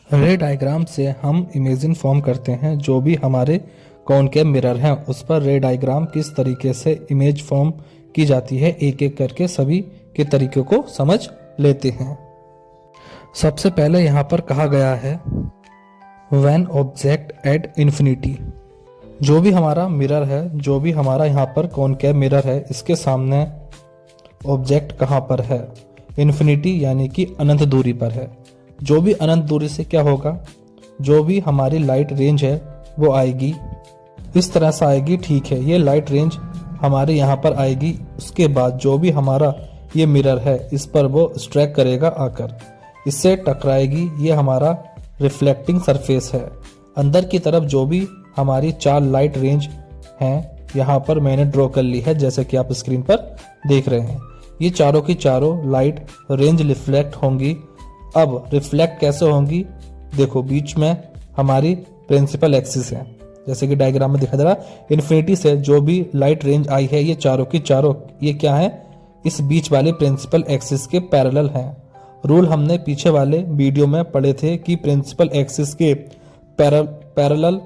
रे डायग्राम से हम इमेजिन फॉर्म करते हैं। जो भी हमारे कॉनकेव मिरर हैं उस पर रे डायग्राम किस तरीके से इमेज फॉर्म की जाती है, एक एक करके सभी के तरीकों को समझ लेते हैं। सबसे पहले यहाँ पर कहा गया है व्हेन ऑब्जेक्ट एट इन्फिनिटी। जो भी हमारा मिरर है, जो भी हमारा यहाँ पर कॉनकेव मिरर है, इसके सामने ऑब्जेक्ट कहाँ पर है? इन्फिनिटी यानी कि अनंत दूरी पर है। जो भी अनंत दूरी से क्या होगा, जो भी हमारी लाइट रेंज है वो आएगी, इस तरह से आएगी। ठीक है, ये लाइट रेंज हमारे यहाँ पर आएगी। उसके बाद जो भी हमारा ये मिरर है इस पर वो स्ट्राइक करेगा, आकर इससे टकराएगी। ये हमारा रिफ्लेक्टिंग सरफेस है। अंदर की तरफ जो भी हमारी 4 लाइट रेंज हैं यहाँ पर मैंने ड्रॉ कर ली है, जैसे कि आप स्क्रीन पर देख रहे हैं। ये चारों की चारों लाइट रेंज रिफ्लेक्ट होंगी। अब रिफ्लेक्ट कैसे होंगी? देखो, बीच में हमारी प्रिंसिपल एक्सिस है, जैसे कि डायग्राम में दिखा दे रहा। इन्फिनिटी से जो भी लाइट रेंज आई है ये चारों की चारों ये क्या है? इस बीच वाले प्रिंसिपल एक्सिस के पैरेलल हैं। रूल हमने पीछे वाले वीडियो में पढ़े थे कि प्रिंसिपल एक्सिस के पैरेलल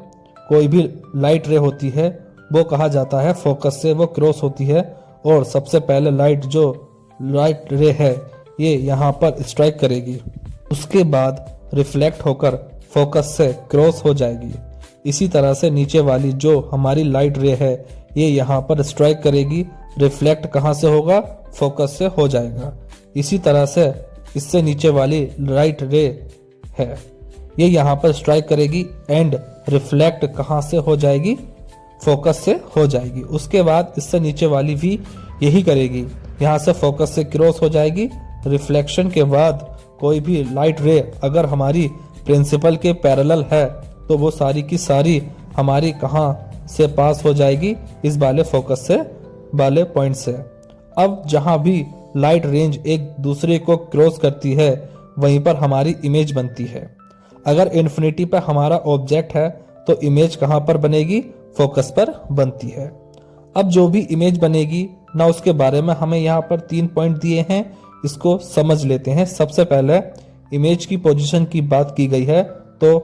कोई भी लाइट रे होती है वो कहा जाता है फोकस से वो क्रॉस होती है, और सबसे पहले जो लाइट रे है ये यहाँ पर स्ट्राइक करेगी, उसके बाद रिफ्लेक्ट होकर फोकस से क्रॉस हो जाएगी। इसी तरह से नीचे वाली जो हमारी लाइट रे है ये यहाँ पर स्ट्राइक करेगी, रिफ्लेक्ट कहाँ से होगा? फोकस से हो जाएगा। इसी तरह से इससे नीचे वाली लाइट रे है ये यहाँ पर स्ट्राइक करेगी एंड रिफ्लेक्ट कहाँ से हो जाएगी? फोकस से हो जाएगी। उसके बाद इससे नीचे वाली भी यही करेगी, यहाँ से फोकस से क्रॉस हो जाएगी। रिफ्लेक्शन के बाद कोई भी लाइट रे अगर हमारी प्रिंसिपल के पैरेलल है तो वो सारी की सारी हमारी कहाँ से पास हो जाएगी? इस वाले फोकस से वाले पॉइंट से। अब जहाँ भी लाइट रेंज एक दूसरे को क्रॉस करती है वहीं पर हमारी इमेज बनती है। अगर इन्फिनिटी पर हमारा ऑब्जेक्ट है तो इमेज कहाँ पर बनेगी? फोकस पर बनती है। अब जो भी इमेज बनेगी ना, उसके बारे में हमें यहाँ पर 3 पॉइंट दिए हैं, इसको समझ लेते हैं। सबसे पहले इमेज की पोजीशन की बात की गई है तो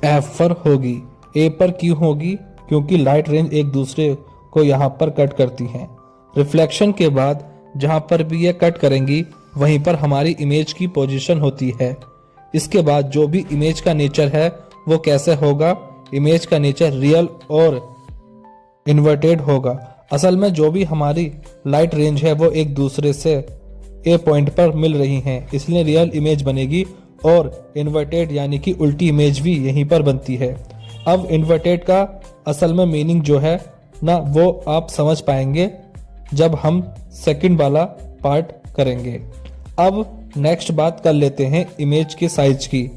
एफ पर होगी। ए पर क्यों होगी? क्योंकि लाइट रेंज एक दूसरे को यहाँ पर कट करती हैं। रिफ्लेक्शन के बाद जहाँ पर भी ये कट करेंगी वहीं पर हमारी इमेज की पोजीशन होती है। इसके बाद जो भी इमेज का नेचर है वो कैसे होगा? इमेज का नेचर रियल और इन्वर्टेड होगा। असल में जो भी हमारी लाइट रेंज है वो एक दूसरे से ए पॉइंट पर मिल रही हैं, इसलिए रियल इमेज बनेगी, और इन्वर्टेड यानी कि उल्टी इमेज भी यहीं पर बनती है। अब इन्वर्टेड का असल में मीनिंग जो है ना वो आप समझ पाएंगे जब हम सेकंड वाला पार्ट करेंगे। अब नेक्स्ट बात कर लेते हैं इमेज के साइज की।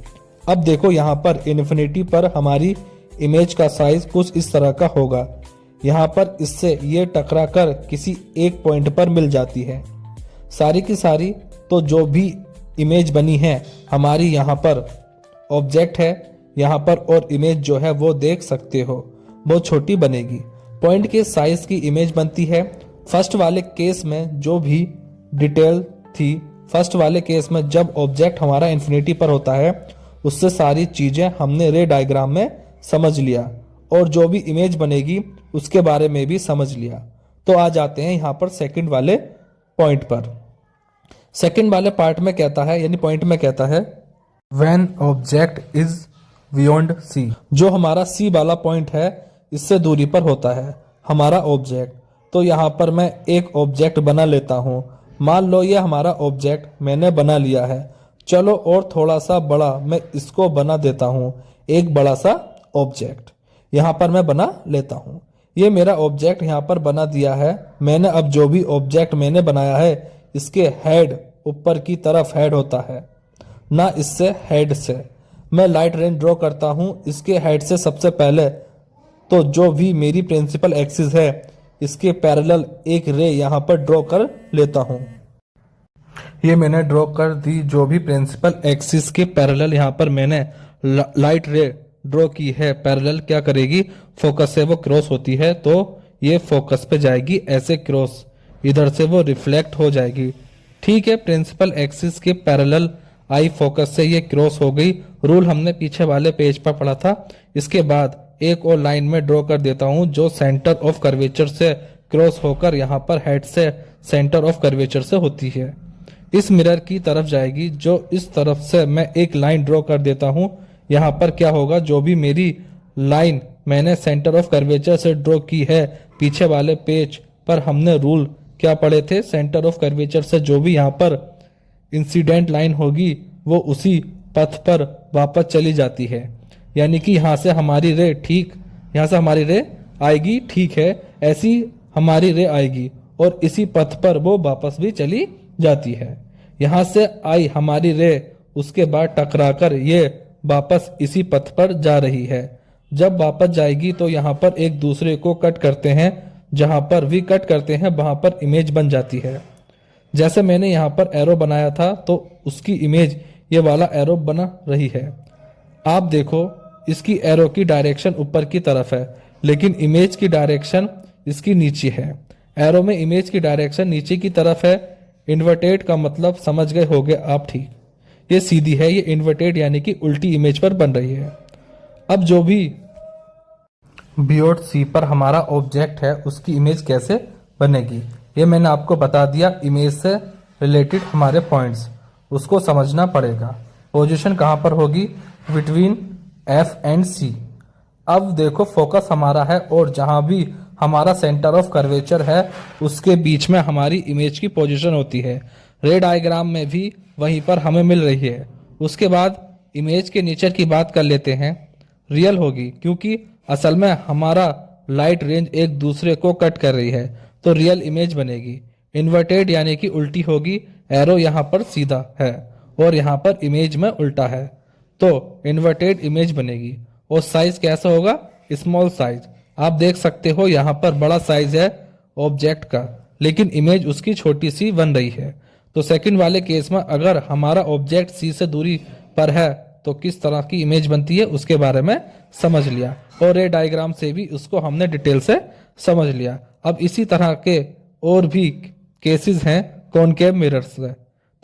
अब देखो, यहाँ पर इन्फिनिटी पर हमारी इमेज का साइज कुछ इस तरह का होगा। यहाँ पर इससे ये टकरा कर किसी एक पॉइंट पर मिल जाती है सारी की सारी। तो जो भी इमेज बनी है हमारी यहाँ पर ऑब्जेक्ट है यहाँ पर, और इमेज जो है वो देख सकते हो वो छोटी बनेगी। पॉइंट के साइज की इमेज बनती है। फर्स्ट वाले केस में जो भी डिटेल थी, फर्स्ट वाले केस में जब ऑब्जेक्ट हमारा इन्फिनिटी पर होता है उससे सारी चीजें हमने रे डायग्राम में समझ लिया, और जो भी इमेज बनेगी उसके बारे में भी समझ लिया। तो आ जाते हैं यहाँ पर सेकंड वाले पॉइंट पर। सेकंड वाले पार्ट में कहता है, यानी पॉइंट में कहता है when object is beyond C. जो हमारा सी वाला पॉइंट है इससे दूरी पर होता है हमारा ऑब्जेक्ट। तो यहाँ पर मैं एक ऑब्जेक्ट बना लेता हूँ। मान लो ये हमारा ऑब्जेक्ट मैंने बना लिया है। चलो और थोड़ा सा बड़ा मैं इसको बना देता हूँ, एक बड़ा सा ऑब्जेक्ट यहाँ पर मैं बना लेता हूँ। ये मेरा ऑब्जेक्ट यहाँ पर बना दिया है मैंने। अब जो भी ऑब्जेक्ट मैंने बनाया है इसके हेड ऊपर की तरफ हेड होता है ना, इससे हेड से मैं लाइट रेंज ड्रॉ करता हूँ। इसके हेड से सबसे पहले तो जो भी मेरी प्रिंसिपल एक्सिस है इसके पैरेलल एक रे यहाँ पर ड्रॉ कर लेता हूँ। ये मैंने ड्रॉ कर दी। जो भी प्रिंसिपल एक्सिस के पैरेलल यहाँ पर मैंने लाइट रे ड्रॉ की है, पैरेलल क्या करेगी? फोकस से वो क्रॉस होती है तो ये फोकस पे जाएगी ऐसे क्रॉस, इधर से वो रिफ्लेक्ट हो जाएगी। ठीक है, प्रिंसिपल एक्सिस के पैरेलल आई फोकस से ये क्रॉस हो गई। रूल हमने पीछे वाले पेज पर पढ़ा था। इसके बाद एक और लाइन में ड्रॉ कर देता हूं जो सेंटर ऑफ कर्वेचर से क्रॉस होकर यहाँ पर हेड से सेंटर ऑफ कर्वेचर से होती है। इस मिरर की तरफ जाएगी जो इस तरफ से मैं एक लाइन ड्रॉ कर देता हूं। यहाँ पर क्या होगा, जो भी मेरी लाइन मैंने सेंटर ऑफ कर्वेचर से ड्रॉ की है, पीछे वाले पेज पर हमने रूल क्या पढ़े थे, सेंटर ऑफ कर्वेचर से जो भी यहाँ पर इंसिडेंट लाइन होगी वो उसी पथ पर वापस चली जाती है। यानी कि यहाँ से हमारी रे आएगी, ठीक है, ऐसी हमारी रे आएगी और इसी पथ पर वो वापस भी चली जाती है। यहाँ से आई हमारी रे उसके बाद टकराकर ये वापस इसी पथ पर जा रही है। जब वापस जाएगी तो यहाँ पर एक दूसरे को कट करते हैं, जहां पर भी कट करते हैं वहां पर इमेज बन जाती है। जैसे मैंने यहाँ पर एरो बनाया था तो उसकी इमेज ये वाला एरो बना रही है। आप देखो इसकी एरो की डायरेक्शन ऊपर की तरफ है लेकिन इमेज की डायरेक्शन इसकी नीचे है। एरो में इमेज की डायरेक्शन नीचे की तरफ है। इन्वर्टेड का मतलब समझ गए होगे आप, ठीक। ये सीधी है, ये इन्वर्टेड यानी कि उल्टी इमेज पर बन रही है। अब जो भी बी और सी पर हमारा ऑब्जेक्ट है उसकी इमेज कैसे बनेगी ये मैंने आपको बता दिया। इमेज से रिलेटेड हमारे पॉइंट्स उसको समझना पड़ेगा। पोजीशन कहाँ पर होगी, बिटवीन एफ एंड सी। अब देखो फोकस हमारा है और जहां भी हमारा सेंटर ऑफ कर्वेचर है उसके बीच में हमारी इमेज की पोजीशन होती है। रे डायग्राम में भी वहीं पर हमें मिल रही है। उसके बाद इमेज के नेचर की बात कर लेते हैं। रियल होगी क्योंकि असल में हमारा लाइट रेंज एक दूसरे को कट कर रही है तो रियल इमेज बनेगी। इन्वर्टेड यानी कि उल्टी होगी। एरो यहाँ पर सीधा है और यहाँ पर इमेज में उल्टा है तो इन्वर्टेड इमेज बनेगी। और साइज कैसा होगा, स्मॉल साइज। आप देख सकते हो यहाँ पर बड़ा साइज है ऑब्जेक्ट का लेकिन इमेज उसकी छोटी सी बन रही है। तो सेकंड वाले केस में अगर हमारा ऑब्जेक्ट सी से दूरी पर है तो किस तरह की इमेज बनती है उसके बारे में समझ लिया और रे डायग्राम से भी उसको हमने डिटेल से समझ लिया। अब इसी तरह के और भी केसेस हैं कॉनकेव मिरर्स से।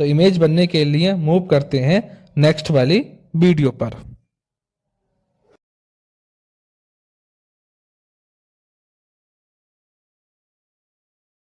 तो इमेज बनने के लिए मूव करते हैं नेक्स्ट वाली वीडियो पर।